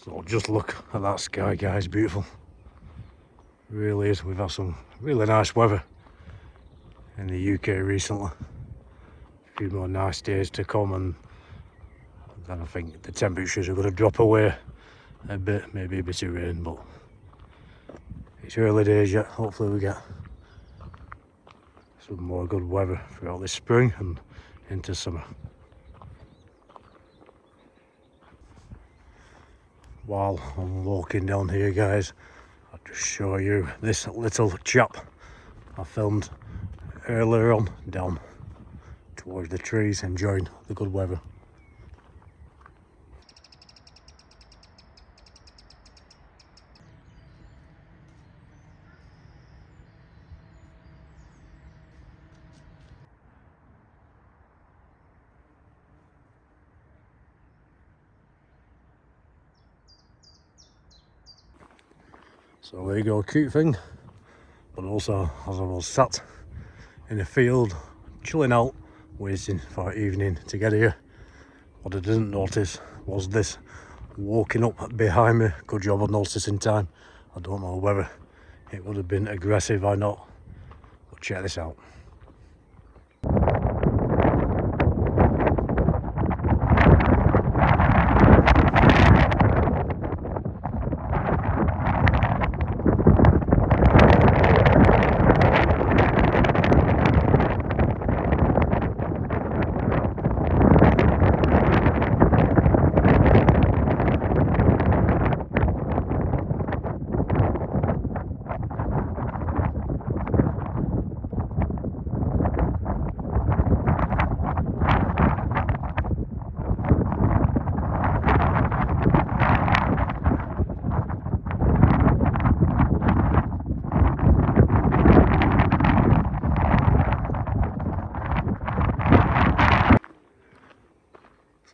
So just look at that sky, guys, beautiful. Really is. We've had some really nice weather in the UK recently. A few more nice days to come, and then I think the temperatures are going to drop away a bit, maybe a bit of rain, but it's early days yet. Hopefully we get some more good weather throughout this spring and into summer. While I'm walking down here, guys, I'll just show you this little chap I filmed earlier on down towards the trees, enjoying the good weather. So there you go, cute thing, but also as I was sat in a field chilling out waiting for evening to get here, what I didn't notice was this walking up behind me. Good job of noticing time. I don't know whether it would have been aggressive or not, but check this out.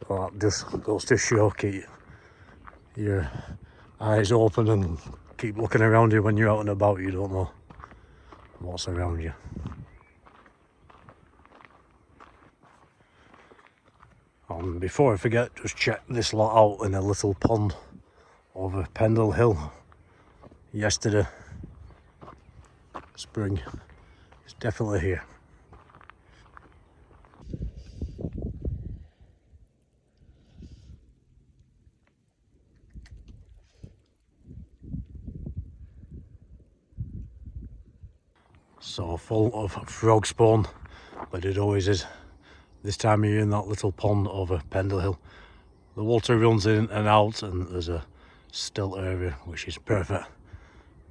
So that just goes to show, keep your eyes open and keep looking around you when you're out and about. You don't know what's around you. And before I forget, just check this lot out in a little pond over Pendle Hill yesterday. Spring is definitely here. So full of frog spawn, but it always is this time of year in that little pond over Pendle Hill. The water runs in and out, and there's a still area which is perfect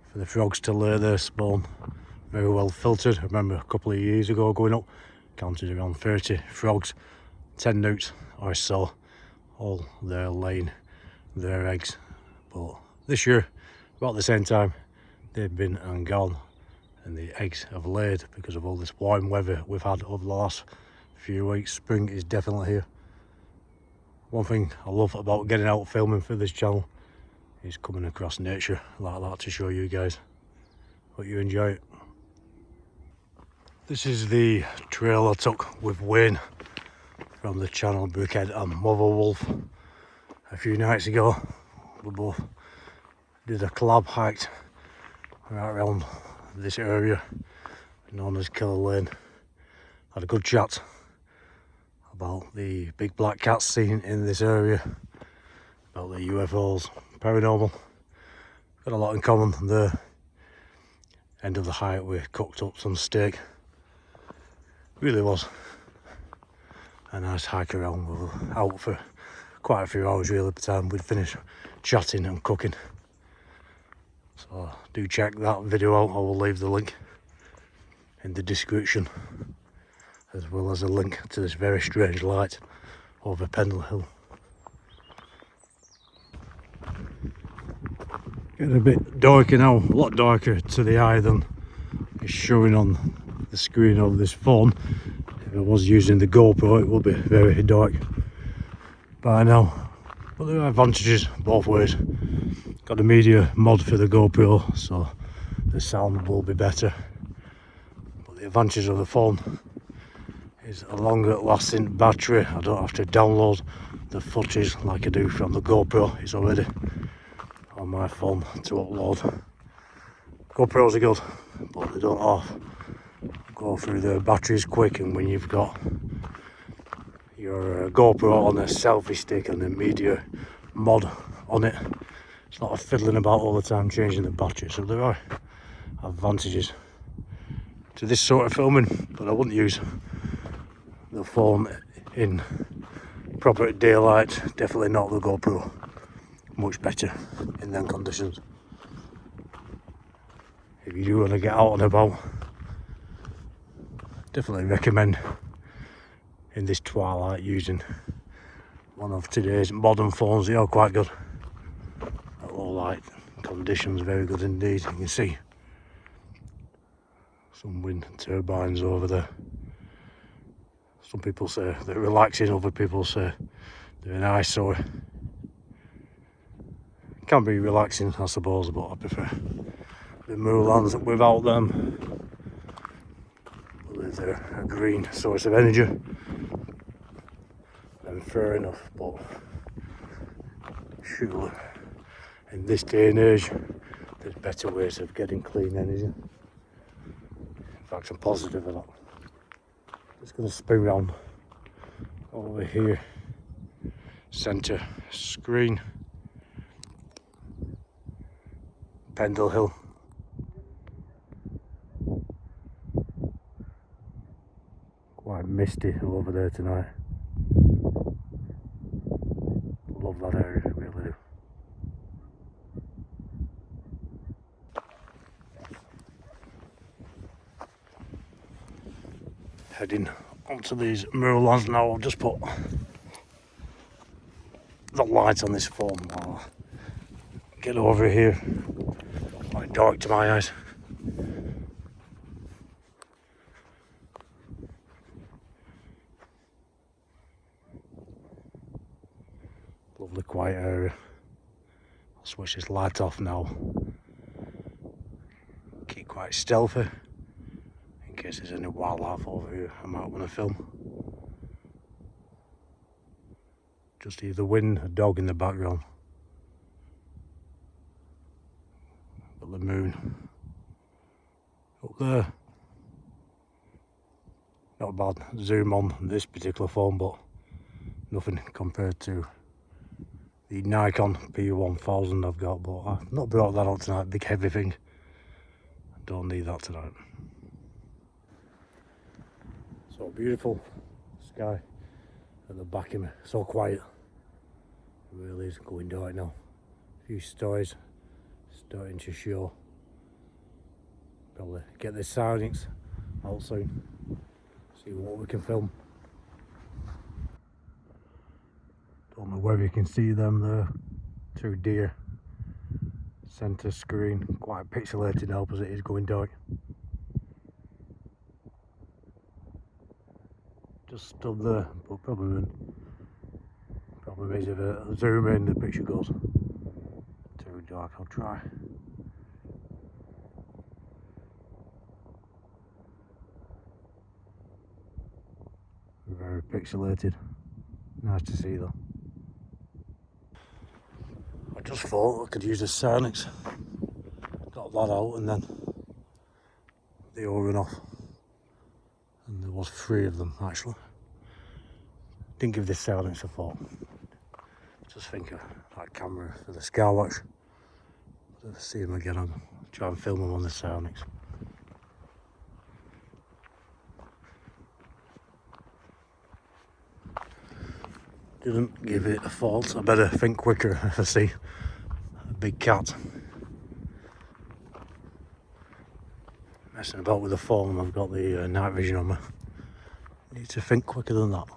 for the frogs to lay their spawn. Very well filtered. I remember a couple of years ago going up, counted around 30 frogs, 10 newts or so, all there laying their eggs. But this year, about the same time, they've been and gone, and the eggs have laid because of all this warm weather we've had over the last few weeks. Spring is definitely here. One thing I love about getting out filming for this channel is coming across nature like that to show you guys. Hope you enjoy it. This is the trail I took with Wayne from the channel Bigcats and Mother Wolf a few nights ago. We both did a collab hike right around this area known as Killer Lane. Had a good chat about the big black cats seen in this area, about the UFOs, paranormal. Got a lot in common there. End of the hike we cooked up some steak. Really was a nice hike around. We were out for quite a few hours really by the time we'd finished chatting and cooking. So do check that video out. I will leave the link in the description, as well as a link to this very strange light over Pendle Hill. Getting a bit darker now, a lot darker to the eye than is showing on the screen of this phone. If I was using the GoPro, it would be very dark by now, but there are advantages both ways. Got a media mod for the GoPro, so the sound will be better, but the advantage of the phone is a longer lasting battery. I don't have to download the footage like I do from the GoPro. It's already on my phone to upload. GoPros are good, but they don't all go through the batteries quick, and when you've got your GoPro on a selfie stick and a media mod on it, it's not fiddling about all the time changing the battery. So there are advantages to this sort of filming, but I wouldn't use the phone in proper daylight. Definitely not the GoPro. Much better in them conditions. If you do want to get out and about, definitely recommend in this twilight using one of today's modern phones. They are quite good at low light conditions, very good indeed. You can see some wind turbines over there. Some people say they're relaxing, other people say they're an eyesore. Can be relaxing, I suppose, but I prefer the Moorlands without them. They're a green source of energy, and fair enough, but surely in this day and age there's better ways of getting clean energy. In fact, I'm positive of that. Just going to spin around over here, centre screen, Pendle Hill. Quite misty over there tonight. Love that area, really do. Heading onto these Moorlands now. I'll just put the light on this phone while I get over here. Quite dark to my eyes. Lovely quiet area. I'll switch this light off now. Keep quite stealthy in case there's any wildlife over here I might want to film. Just hear the wind, a dog in the background. Got the moon up there. Not bad zoom on this particular phone, but nothing compared to the Nikon P1000 I've got, but I've not brought that out tonight. Big heavy thing. Don't need that tonight. So beautiful sky at the back of me. So quiet. It really is going dark now. A few stars starting to show. Probably get the sightings out soon. See what we can film. Don't know whether you can see them there. Two deer. Centre screen. Quite pixelated now because it is going dark. Just stood there, but probably is if I zoom in the picture goes too dark. I'll try. Very pixelated. Nice to see though. I just thought I could use a sightings. Got that out and then they all ran off. And there was 3 of them actually. Didn't give this sightings a thought. Just think of that camera for the Skywatch. If I see them again, I'll try and film them on the sightings. Didn't give it a thought. I better think quicker if I see a big cat. Messing about with the phone, I've got the night vision on me. Need to think quicker than that.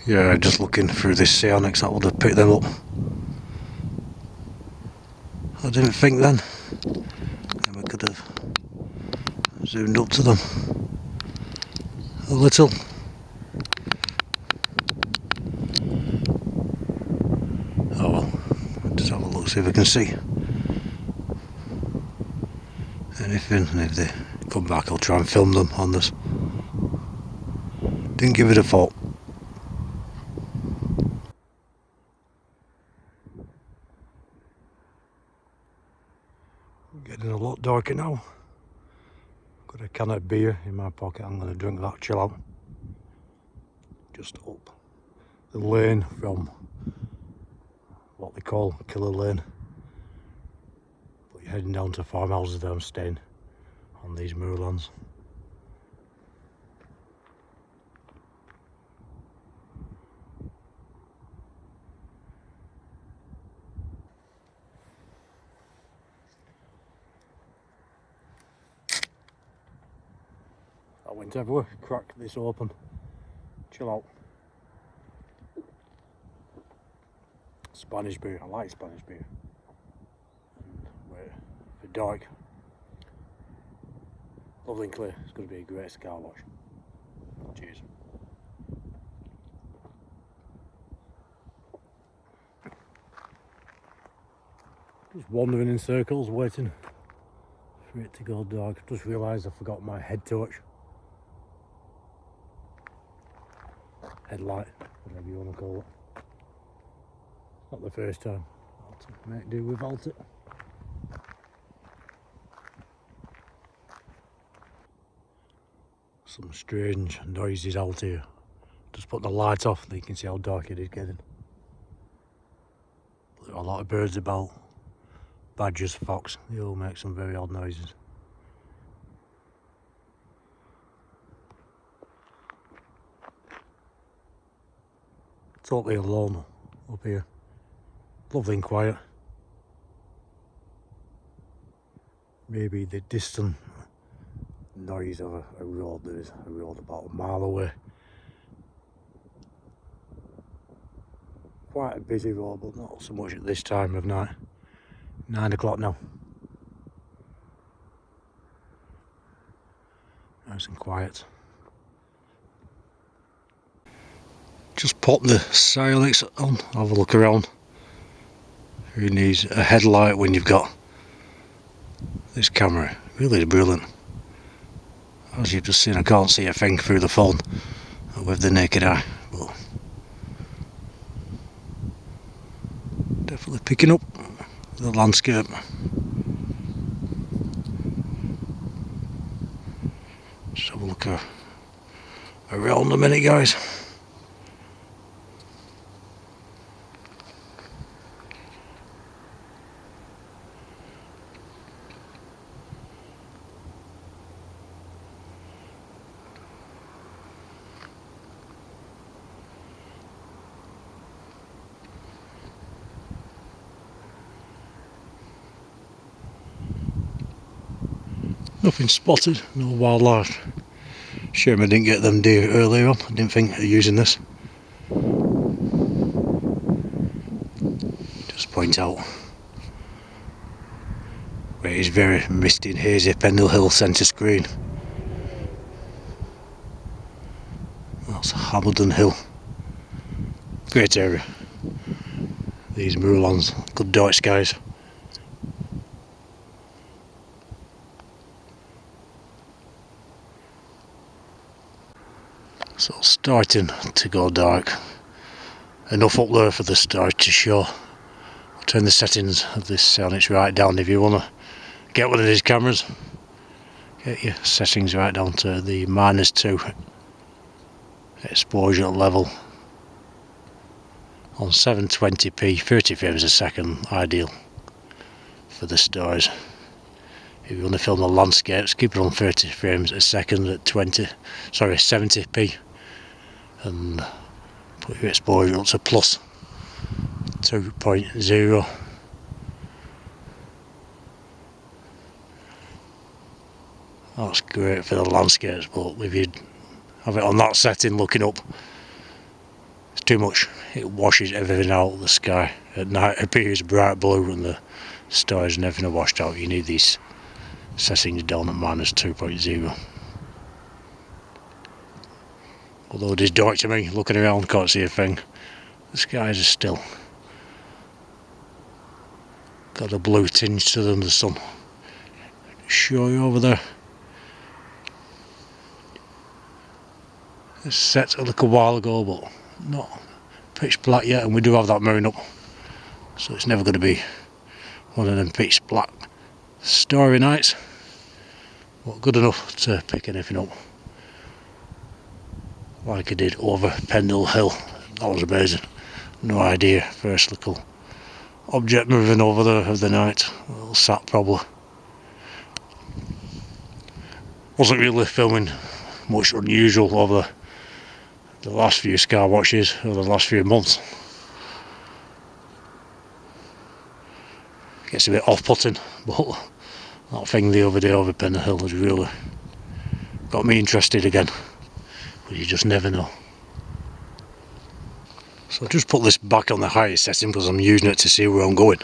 Yeah, just looking through this Onyx, that would have picked them up. I didn't think then. Maybe I could have zoomed up to them a little. Oh well, just have a look, see if I can see anything, and if they come back I'll try and film them on this even give it a thought. Getting a lot darker now. Got a can of beer in my pocket. I'm going to drink that, chill out. Just up the lane from what they call Killer Lane. But you're heading down to farmhouses that I'm staying on these moorlands. I went everywhere, crack this open, chill out. Spanish beer, I like Spanish beer. And wait for dark. Lovely and clear, it's going to be a great Skywatch. Cheers. Just wandering in circles, waiting for it to go dark. Just realised I forgot my head torch. Headlight, whatever you want to call it. Not the first time. I'll have to make do without it. Some strange noises out here. Just put the light off and you can see how dark it is getting. There are a lot of birds about. Badgers, fox, they all make some very odd noises. Totally alone up here. Lovely and quiet. Maybe the distant noise of a road. There is a road about a mile away. Quite a busy road, but not so much at this time of night. 9 o'clock now. Nice and quiet. Just pop the sightings on, have a look around. Who needs a headlight when you've got this camera? Really brilliant. As you've just seen, I can't see a thing through the phone with the naked eye, but definitely picking up the landscape. Just have a look around a minute, guys. Nothing spotted, no wildlife. Shame I didn't get them deer earlier on. I didn't think of using this. Just point out where it is very misty and hazy. Pendle Hill centre screen. That's Haslingden Hill. Great area. These moorlands, good dark skies. So starting to go dark. Enough up there for the stars to show. I'll turn the settings of this sightings right down if you want to get one of these cameras. Get your settings right down to the -2 exposure level on 720p, 30 frames a second, ideal for the stars. If you want to film the landscapes, keep it on 30 frames a second at 70p, and put your exposure up to plus 2.0. That's great for the landscapes, but if you have it on that setting looking up, it's too much. It washes everything out of the sky. At night it appears bright blue and the stars and everything are washed out. You need these settings down at -2.0. Although it is dark to me, looking around can't see a thing. The skies are still got a blue tinge to them, the sun. Show you over there. This set a little while ago, but not pitch black yet, and we do have that moon up, so it's never going to be one of them pitch black starry nights, but good enough to pick anything up like I did over Pendle Hill. That was amazing. No idea, first little object moving over there of the night, a little sat probably. Wasn't really filming much unusual over the last few Skywatches or the last few months. Gets a bit off-putting, but that thing the other day over Pendle Hill has really got me interested again, but you just never know. So I just put this back on the highest setting because I'm using it to see where I'm going.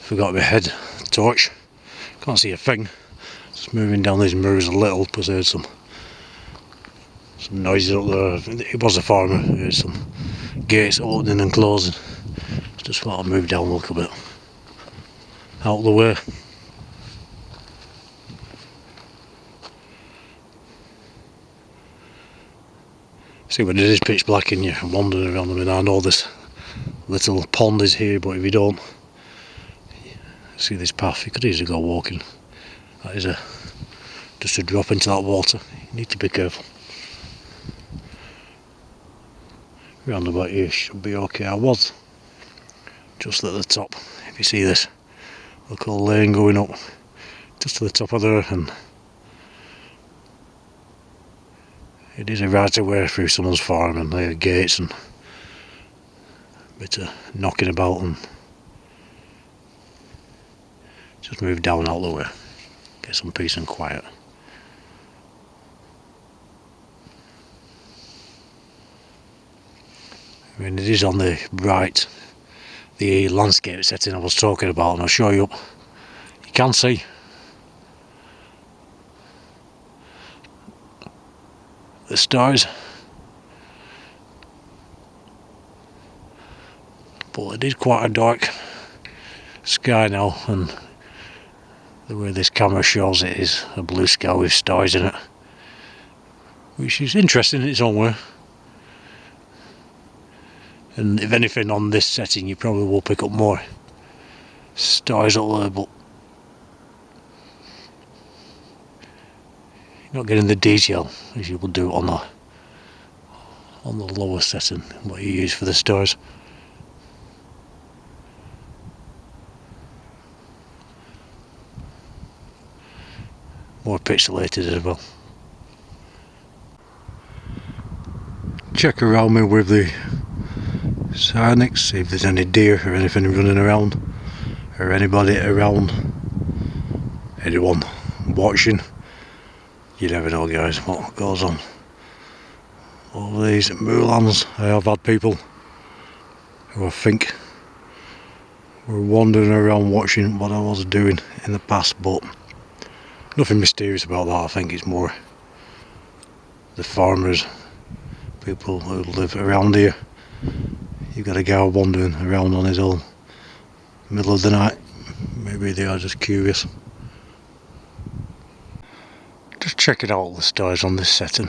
Forgot my head torch, can't see a thing. Just moving down these moors a little because I heard some noises up there. It was a farmer, I heard some gates opening and closing. Just thought I'd move down a little bit, out of the way. See, when it is pitch black and you're wandering around, I mean, I know this little pond is here, but if you don't see this path, you could easily go walking. That is just a drop into that water. You need to be careful. Round about here should be okay. I was just at the top. If you see this little lane going up just to the top of there, and it is a right away through someone's farm, and there are gates and a bit of knocking about, and just move down out of the way, get some peace and quiet. I mean, it is on the right, the landscape setting I was talking about, and I'll show you up. You can see the stars, but it is quite a dark sky now, and the way this camera shows it is a blue sky with stars in it, which is interesting in its own way. And if anything, on this setting you probably will pick up more stars up there, but you're not getting the detail as you will do on the lower setting, what you use for the stars. More pixelated as well. Check around me with the sightings, see if there's any deer or anything running around, or anybody around, anyone watching. You never know, guys, what goes on over these moorlands. I have had people who I think were wandering around watching what I was doing in the past, but nothing mysterious about that. I think it's more the farmers, people who live around here. You've got a guy wandering around on his own, middle of the night. Maybe they are just curious. Just checking out all the stars on this setting,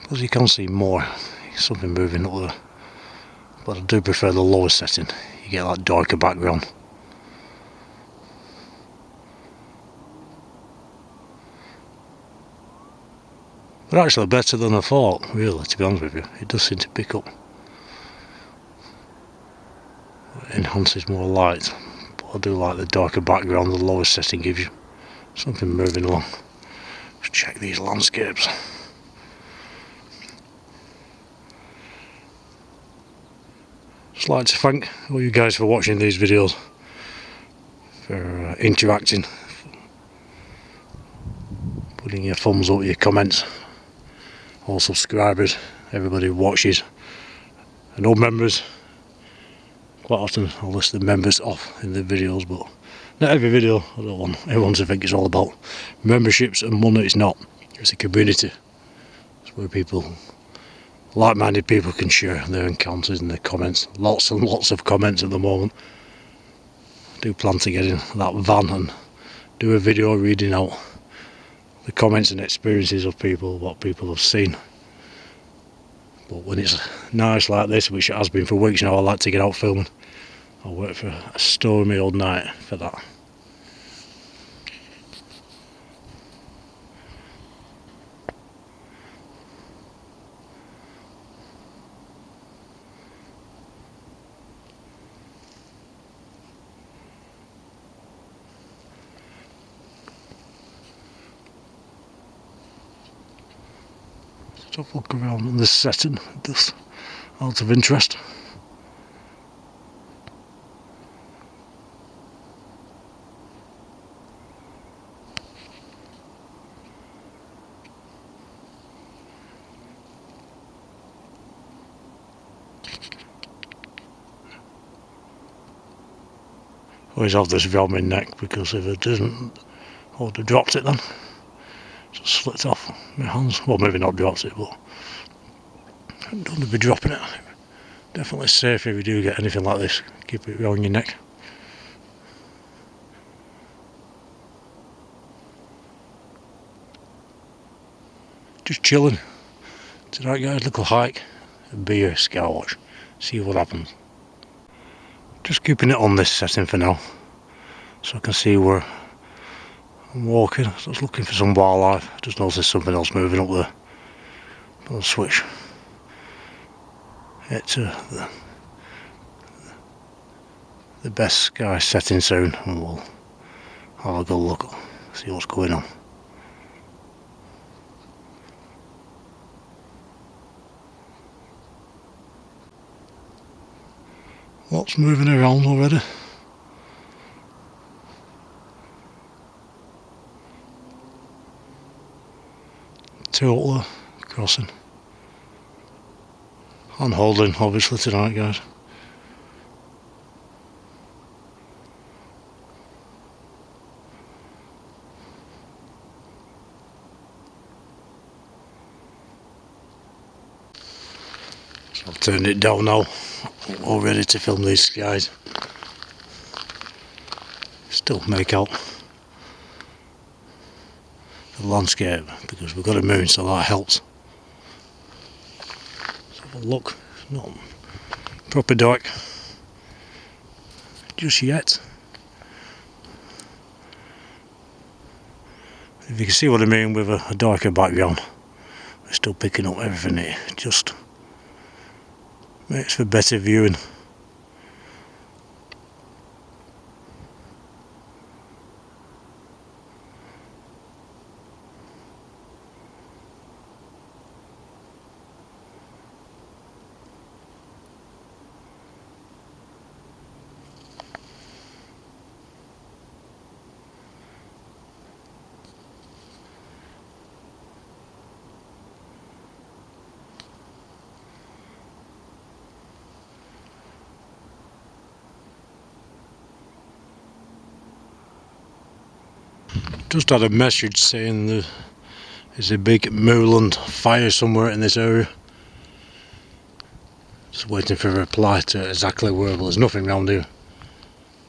because you can see more, something moving up there. But I do prefer the lower setting, you get that darker background. But actually better than I thought, really, to be honest with you. It does seem to pick up. It enhances more light, but I do like the darker background the lower setting gives you. Something moving along. Let's check these landscapes. Just like to thank all you guys for watching these videos, for interacting, putting your thumbs up, your comments, all subscribers, everybody who watches, and all members. Quite often I'll list the members off in the videos, but not every video. I don't want everyone to think it's all about memberships and money. It's not. It's a community. It's where people, like-minded people, can share their encounters and their comments. Lots and lots of comments at the moment. I do plan to get in that van and do a video reading out the comments and experiences of people, what people have seen. But when it's nice like this, which it has been for weeks now, I like to get out filming. I'll wait for a stormy old night for that. Let's have a look around on this setting, just out of interest. Always have this around my neck, because if it doesn't, I would have dropped it then. Just slipped off my hands. Well, maybe not dropped it, but I don't want to be dropping it. Definitely safe if you do get anything like this. Keep it around your neck. Just chilling. Tonight, guys, little hike and be a Skywatch. See what happens. Just keeping it on this setting for now, so I can see where I'm walking. So I was looking for some wildlife. I just noticed something else moving up there. I'll switch it to the best sky setting soon, and we'll have a good look, see what's going on. Lots moving around already. Total crossing. I'm holding obviously tonight, guys. So I've turned it down now, all ready to film these skies. Still make out the landscape because we've got a moon, so that helps. Let's have a look. It's not proper dark just yet. If you can see what I mean with a darker background, we're still picking up everything. It just makes for better viewing. Just had a message saying there is a big Moorland fire somewhere in this area. Just waiting for a reply to exactly where, but there's nothing around here.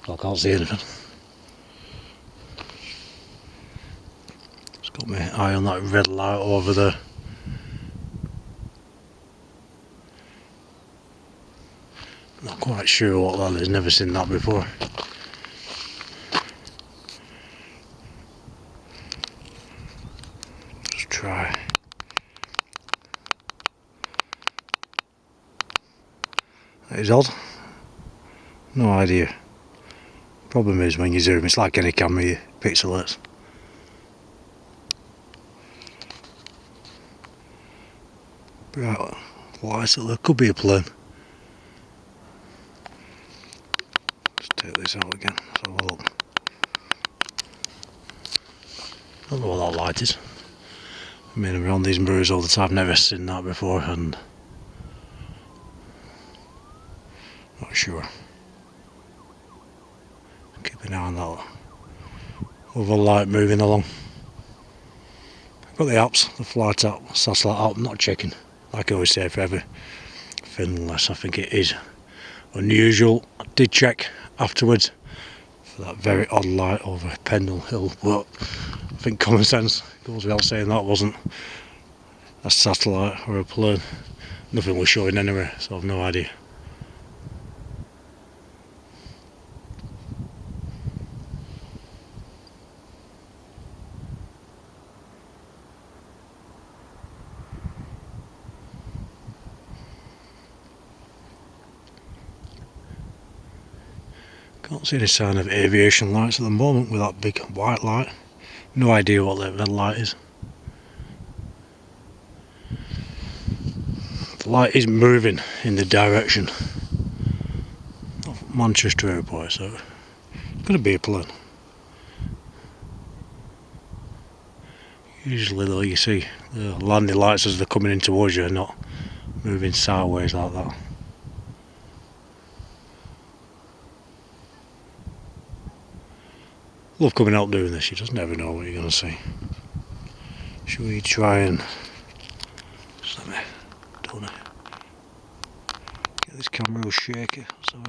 I can't see anything. Just got my eye on that red light over there. Not quite sure what that is, never seen that before. Try. That is odd. No idea. Problem is when you zoom, it's like any camera, you pixelates. Bright lights up there, could be a plane. Let's take this out again. Let's have a look. Don't know what that light is. I mean, I'm around these moors all the time, never seen that before, and not sure. Keep an eye on that other light moving along. I've got the apps, the flight app, satellite app, I'm not checking. Like I always say for every film, unless I think it is unusual. I did check afterwards for that very odd light over Pendle Hill, but I think common sense Goes without saying that wasn't a satellite or a plane. Nothing was showing anyway, so I've no idea. Can't see any sign of aviation lights at the moment with that big white light. No idea what that red light is. The light is moving in the direction of Manchester Airport, so it's going to be a plane. Usually though you see the landing lights as they're coming in towards you, not moving sideways like that. Love coming out doing this, you just never know what you're going to see. Should we try and just let me don't know, get this camera all shaky, so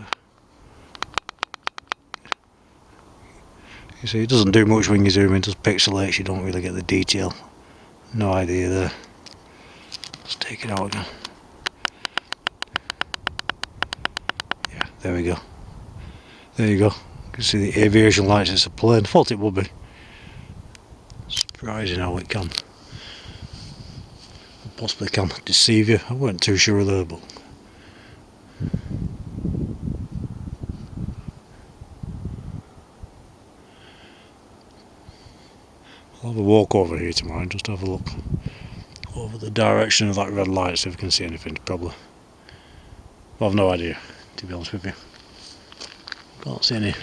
you see it doesn't do much when you zoom in, just pixelates, you don't really get the detail. No idea there. Let's take it out again. Yeah, there we go. There you go. You can see the aviation lights, it's a plane. Thought it would be. Surprising how it can. Possibly can deceive you. I weren't too sure of that, but I'll have a walk over here tomorrow and just have a look over the direction of that red light, see if we can see anything. Probably. I've no idea, to be honest with you. Can't see any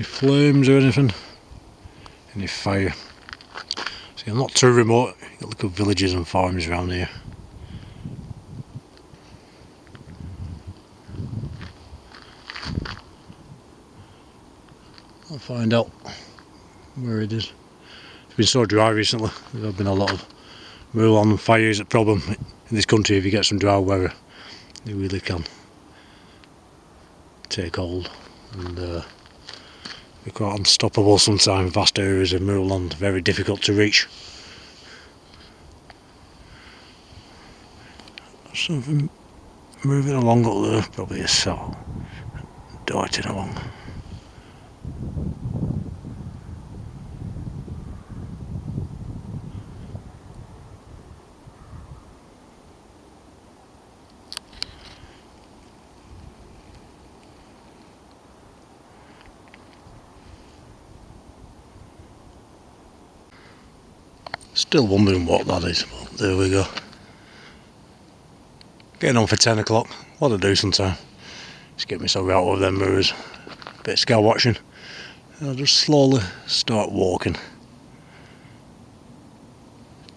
flames or anything. Any fire. See, I'm not too remote. You've got little villages and farms around here. I'll find out where it is. It's been so dry recently. There's been a lot of Moorland fires. The problem in this country, if you get some dry weather, they really can take hold and be quite unstoppable sometimes. Vast areas of Moorland, very difficult to reach. Something moving along up there, probably a cell darting along. Still wondering what that is, but there we go. Getting on for 10 o'clock, what I do sometime. Just get myself out of them MOORS, a bit of sky watching, and I'll just slowly start walking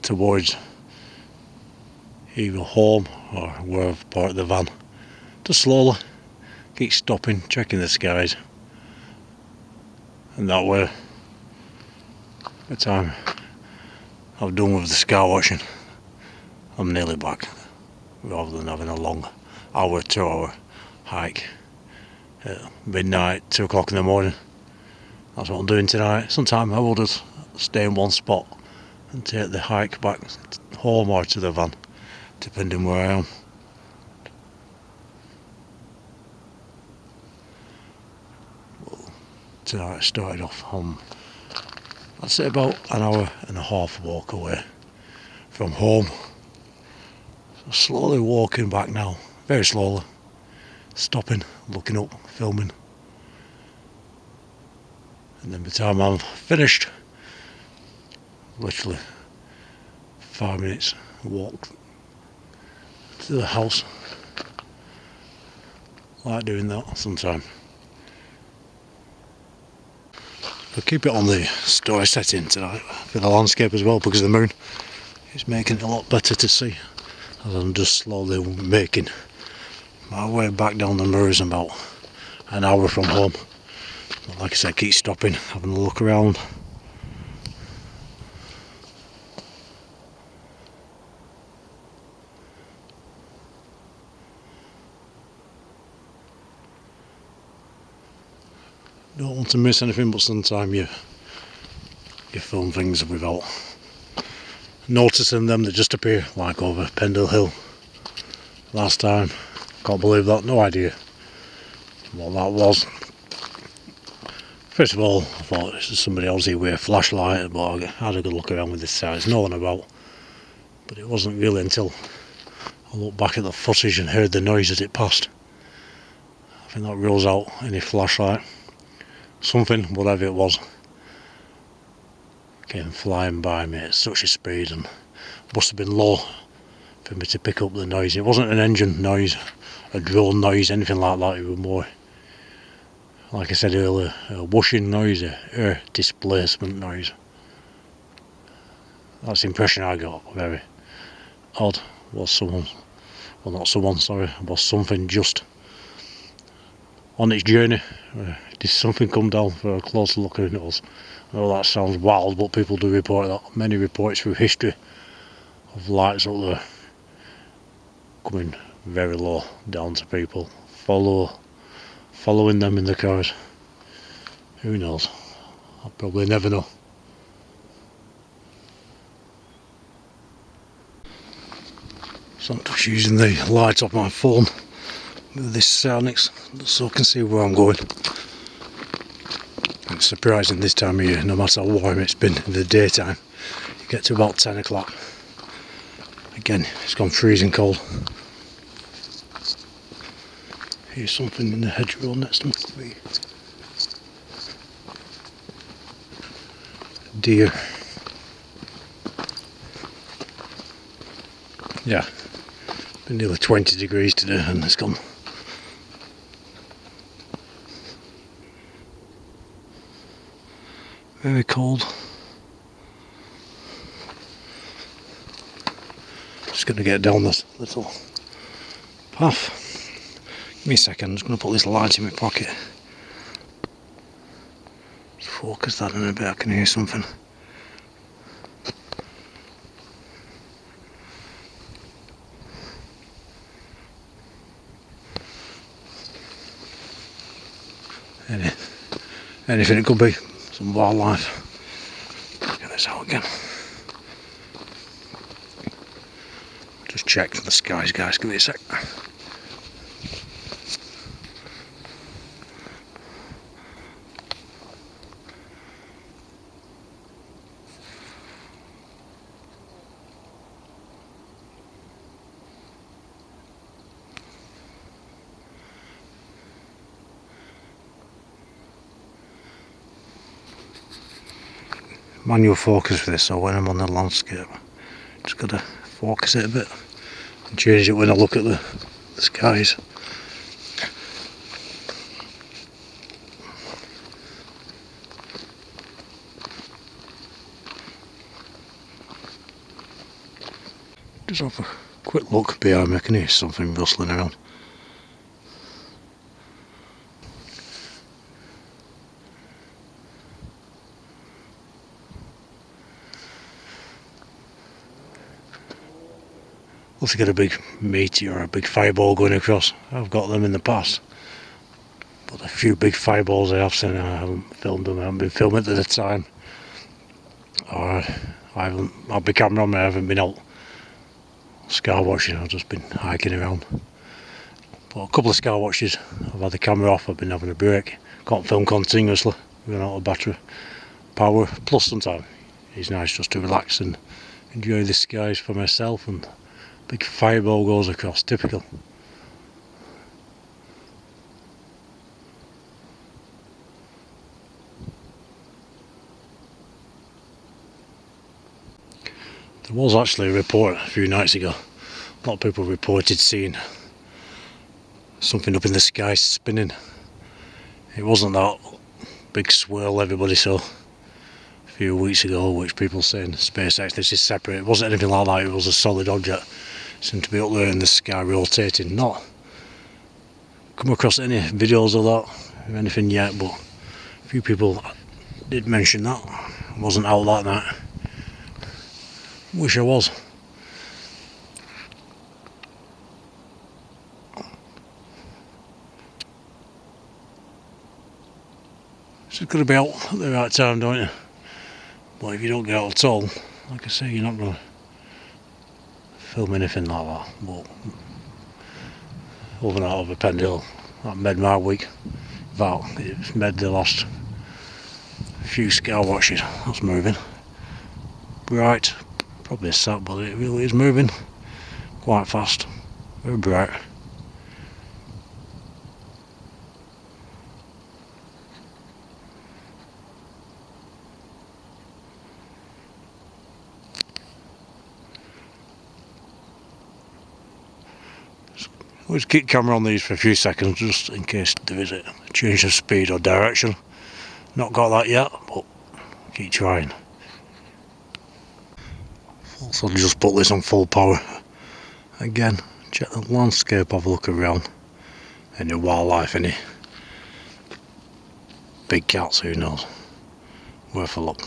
towards either home or where I've parked the van. Just slowly, keep stopping, checking the skies, and that way, by the time I've done with the sky watching, I'm nearly back, rather than having a long hour, 2 hour hike at midnight, 2 o'clock in the morning. That's what I'm doing tonight. Sometime I will just stay in one spot and take the hike back home or to the van, depending where I am. Well, tonight I started off on, I'd say about an hour and a half walk away from home. So slowly walking back now, very slowly, stopping, looking up, filming. And then by the time I'm finished, literally 5 minutes walk to the house. I like doing that sometime. I'll keep it on the story setting tonight for the landscape as well, because the moon is making it a lot better to see as I'm just slowly making my way back down the MOORS in about an hour from home. But like I said, keep stopping, having a look around. Don't want to miss anything, but sometimes you film things without noticing them. They just appear, like over Pendle Hill last time. Can't believe that, no idea what that was. First of all, I thought this was somebody else here with a flashlight, but I had a good look around with this side. There's no one about, but it wasn't really until I looked back at the footage and heard the noise as it passed. I think that rules out any flashlight. Something, whatever it was, came flying by me at such a speed and must have been low for me to pick up the noise. It wasn't an engine noise, a drone noise, anything like that. It was more, like I said earlier, a whooshing noise, a air displacement noise. That's the impression I got. Very odd. Was someone, well not someone, sorry, was something just on its journey? Did something come down for a closer look at it? I know that sounds wild, but people do report that. Many reports through history of lights up there coming very low down to people, following them in the cars. Who knows? I'll probably never know. So I'm just using the light off my phone with this Onyx so I can see where I'm going. It's surprising this time of year, no matter how warm it's been in the daytime, you get to about 10 o'clock. Again, it's gone freezing cold. Here's something in the hedgerow next to me. Deer. Yeah, been nearly 20 degrees today and it's gone. Very cold. Just going to get down this little path. Give me a second, I'm just going to put this light in my pocket. Just focus that in a bit, I can hear something. Anything, it could be some wildlife. Get this out again. Just check the skies, guys, give me a sec. Manual focus for this, so when I'm on the landscape, just got to focus it a bit and change it when I look at the skies. Just have a quick look behind me, I can hear something rustling around. Unless I get a big meteor or a big fireball going across. I've got them in the past, but a few big fireballs I have seen, I haven't filmed them. I haven't been filming at the time, or I haven't had the camera on me. I haven't been out skywatching. I've just been hiking around. But a couple of skywatches I've had the camera off. I've been having a break. Can't film continuously, run out of battery power. Plus sometimes it's nice just to relax and enjoy the skies for myself, and big fireball goes across, typical. There was actually a report a few nights ago. A lot of people reported seeing something up in the sky spinning. It wasn't that big swirl everybody saw a few weeks ago, which people saying SpaceX, this is separate. It wasn't anything like that, it was a solid object. It seemed to be up there in the sky rotating. Not come across any videos of that or anything yet, but a few people did mention that. I wasn't out that night. Wish I was. So you've got to be out at the right time, don't you? But if you don't get out at all, like I say, you're not going to film anything like that. But over and out of a Pendle, that made my week. That it's made the last few Skywatches. That's moving. Bright, probably a sat, but it really is moving quite fast. Very bright. Always keep camera on these for a few seconds just in case there is a change of speed or direction. Not got that yet, but keep trying. Also just put this on full power. Again, check the landscape, have a look around. Any wildlife, any big cats, who knows. Worth a look.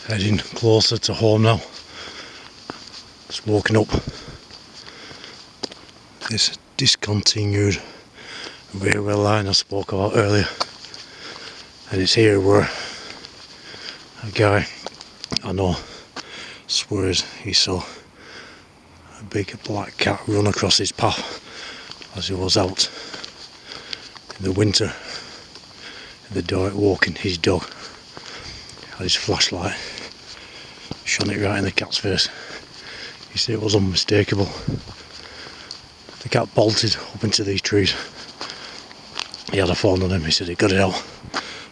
Heading closer to home now. Just walking up this discontinued railway line I spoke about earlier, and it's here where a guy I know swears he saw a big black cat run across his path as he was out in the winter in the dark walking his dog. Had his flashlight, shone it right in the cat's face. He said it was unmistakable. The cat bolted up into these trees. He had a phone on him, he said he got it out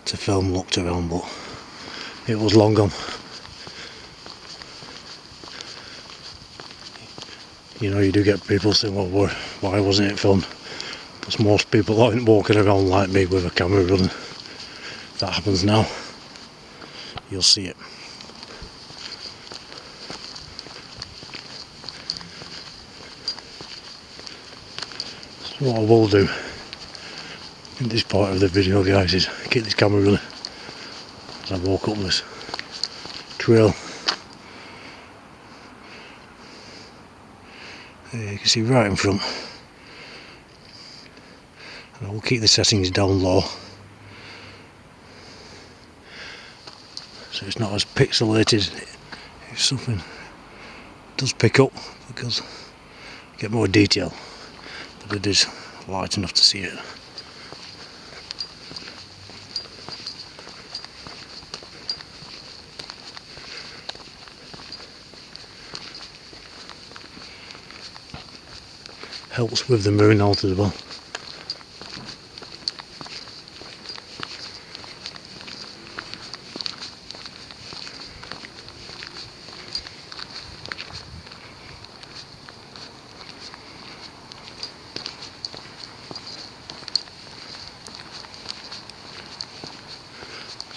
to film, looked around, but it was long gone. You know, you do get people saying, well, why wasn't it filmed? Because most people aren't walking around like me with a camera running. If that happens now, you'll see it. So what I will do in this part of the video, guys, is keep this camera running as I walk up this trail. You can see right in front, and I will keep the settings down low so it's not as pixelated. If something does pick up, because you get more detail, but it is light enough to see it. Helps with the moon out as well.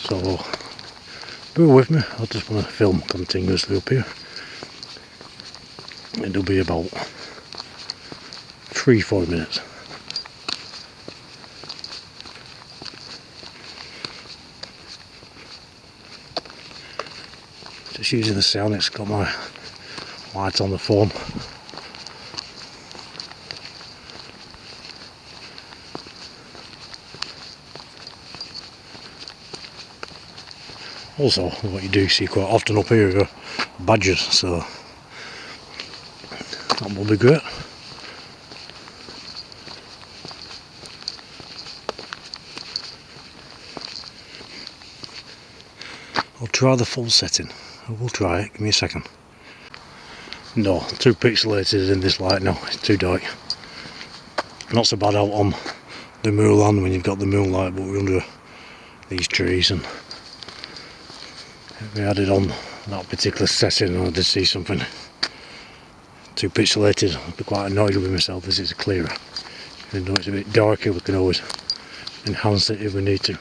So bear with me, I just want to film continuously up here. It'll be about 3-4 minutes. Just using the sound, it's got my light on the phone. Also, what you do see quite often up here are badgers, so that will be great. I'll try the full setting. I will try it, give me a second. No, too pixelated in this light now, it's too dark. Not so bad out on the Moorland when you've got the moonlight, but we're under these trees, and if we had it on that particular setting and I did see something too pixelated, I'd be quite annoyed with myself. This is clearer. Even though it's a bit darker, we can always enhance it if we need to.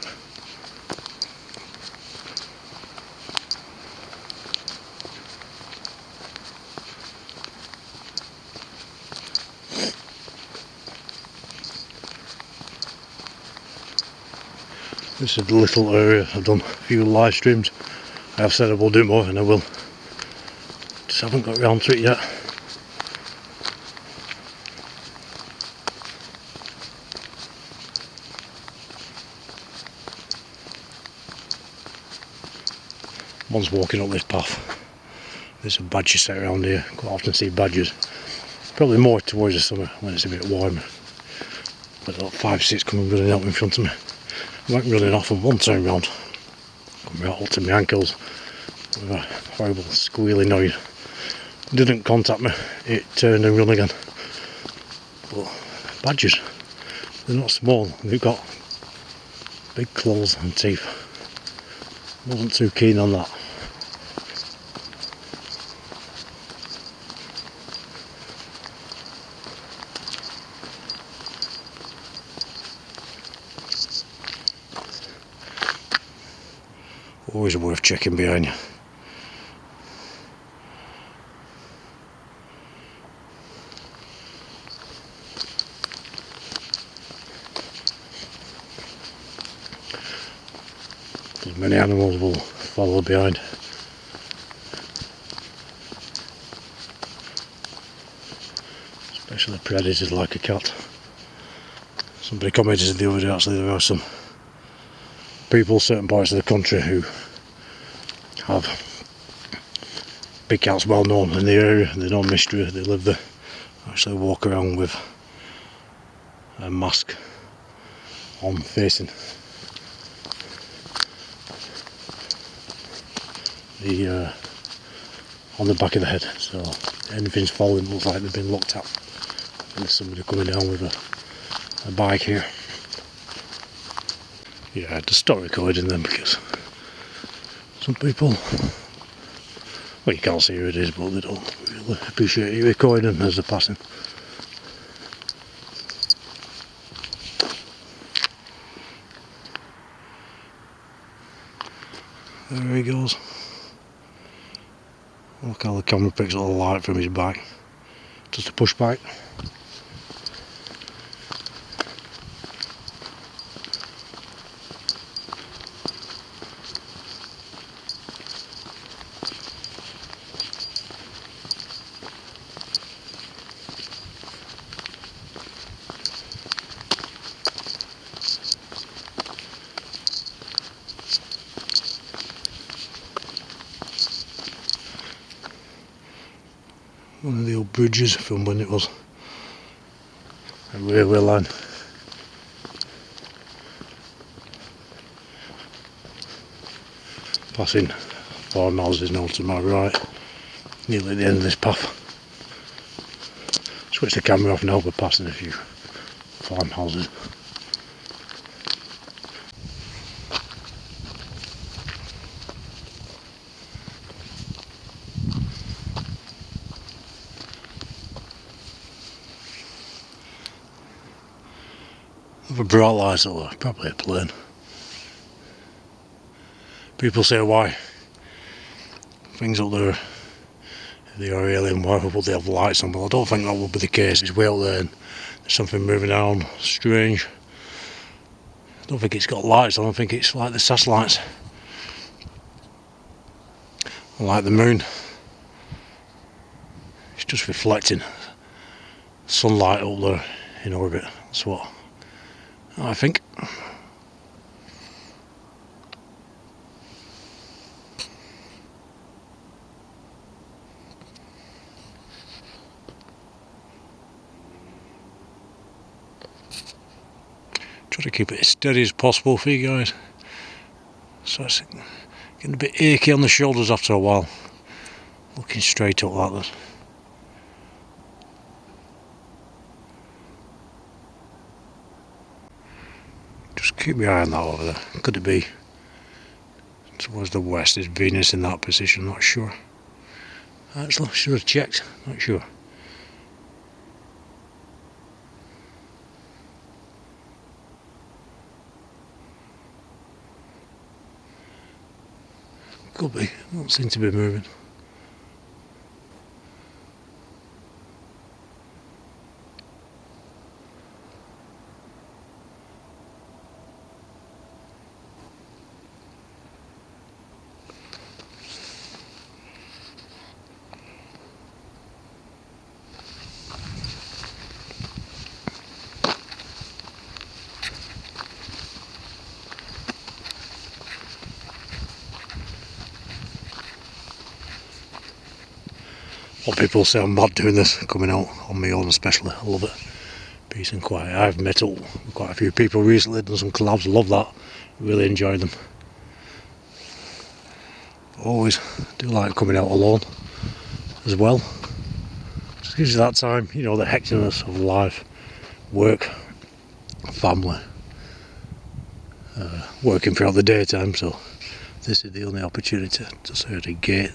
This is the little area. I've done a few live streams. I have said I will do more, and I will. Just haven't got around to it yet. One's walking up this path. There's some badgers set around here. Quite often see badgers. Probably more towards the summer when it's a bit warmer. But about 5, 6 coming running out in front of me. I went running off and one time round. Got me all to my ankles with a horrible squealing noise. Didn't contact me. It turned and run again. But badgers, they're not small. They've got big claws and teeth. Wasn't too keen on that. Always worth checking behind you. Because many animals will follow behind. Especially predators like a cat. Somebody commented the other day, actually, there are some people, certain parts of the country, who have big cats well known in the area. They're no mystery, they live there. Actually walk around with a mask on, facing the on the back of the head, so anything's falling looks like they've been looked at. And there's somebody coming down with a bike here. Yeah, I had to stop recording them because some people, well, you can't see who it is, but they don't really appreciate you recording them as they're passing. There he goes. Look how the camera picks up the light from his bike. Just a push bike. One of the old bridges from when it was a railway line. Passing farmhouses now to my right, nearly at the end of this path. Switch the camera off now, we're passing a few farmhouses. The bright lights up there, probably a plane. People say why things up there, if they are alien, why would they have lights on? Well, I don't think that would be the case. It's way up there and there's something moving around, strange. I don't think it's got lights, I don't think it's like the satellites. Like the moon. It's just reflecting sunlight up there in orbit. That's what I think. Try to keep it as steady as possible for you guys. So it's getting a bit achy on the shoulders after a while. Looking straight up like that. Just keep your eye on that over there. Could it be towards the west? Is Venus in that position? Not sure. Actually, should have checked. Not sure. Could be. Don't seem to be moving. lot of people say I'm mad doing this, coming out on my own especially. I love it. Peace and quiet. I've met up with quite a few people recently, done some collabs, love that. Really enjoy them. Always do like coming out alone as well. Just gives you that time, you know, the hecticness of life, work, family, working throughout the daytime, so this is the only opportunity to sort of get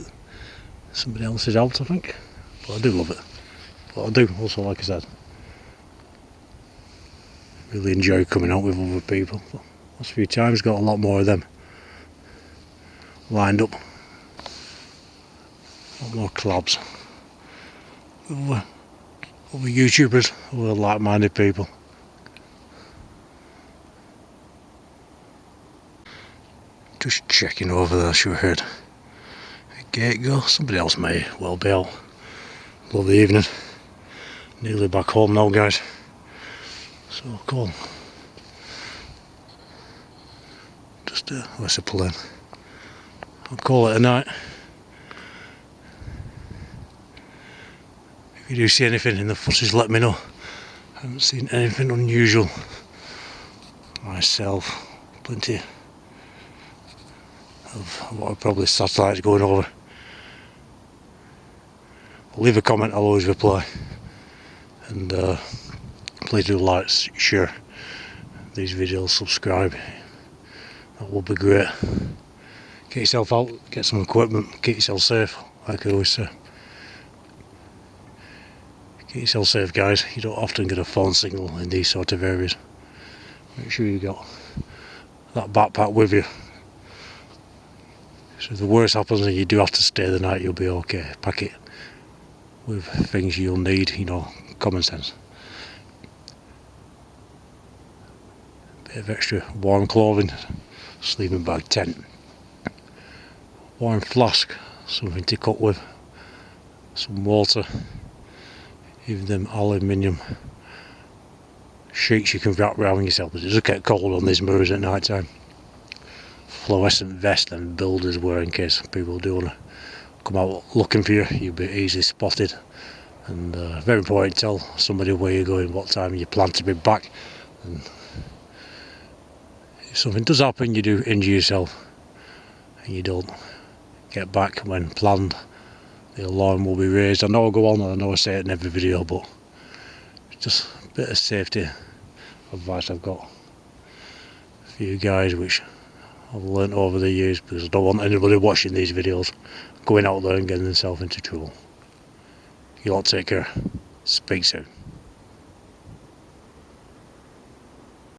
somebody else's out, I think. But I do love it. But I do also, like I said, really enjoy coming out with other people. But last few times got a lot more of them lined up. A lot more collabs with other YouTubers, other like-minded people. Just checking over there, sure heard a gate go. Somebody else may well be out. Lovely evening. Nearly back home now, guys. So cool. Just let's pull in. I'll call it a night. If you do see anything in the footage, let me know. I haven't seen anything unusual myself. Plenty of what are probably satellites going over. Leave a comment, I'll always reply. And please do like, share these videos, subscribe. That would be great. Get yourself out, get some equipment, keep yourself safe, like I always say. Get yourself safe, guys. You don't often get a phone signal in these sort of areas. Make sure you got that backpack with you. So if the worst happens and you do have to stay the night, you'll be okay. Pack it with things you'll need, you know, common sense. Bit of extra warm clothing, sleeping bag, tent, warm flask, something to cook with, some water, even them aluminium sheets you can wrap around yourself. It does get cold on these moors at night time. Fluorescent vest and builders wear in case people do want to come out looking for you. You'll be easily spotted, and very important to tell somebody where you're going, what time you plan to be back, and if something does happen, you do injure yourself and you don't get back when planned, the alarm will be raised. I know I go on and I know I say it in every video, but it's just a bit of safety advice I've got for you guys, which I've learnt over the years, because I don't want anybody watching these videos going out there and getting themselves into trouble. You all take care. Speak soon.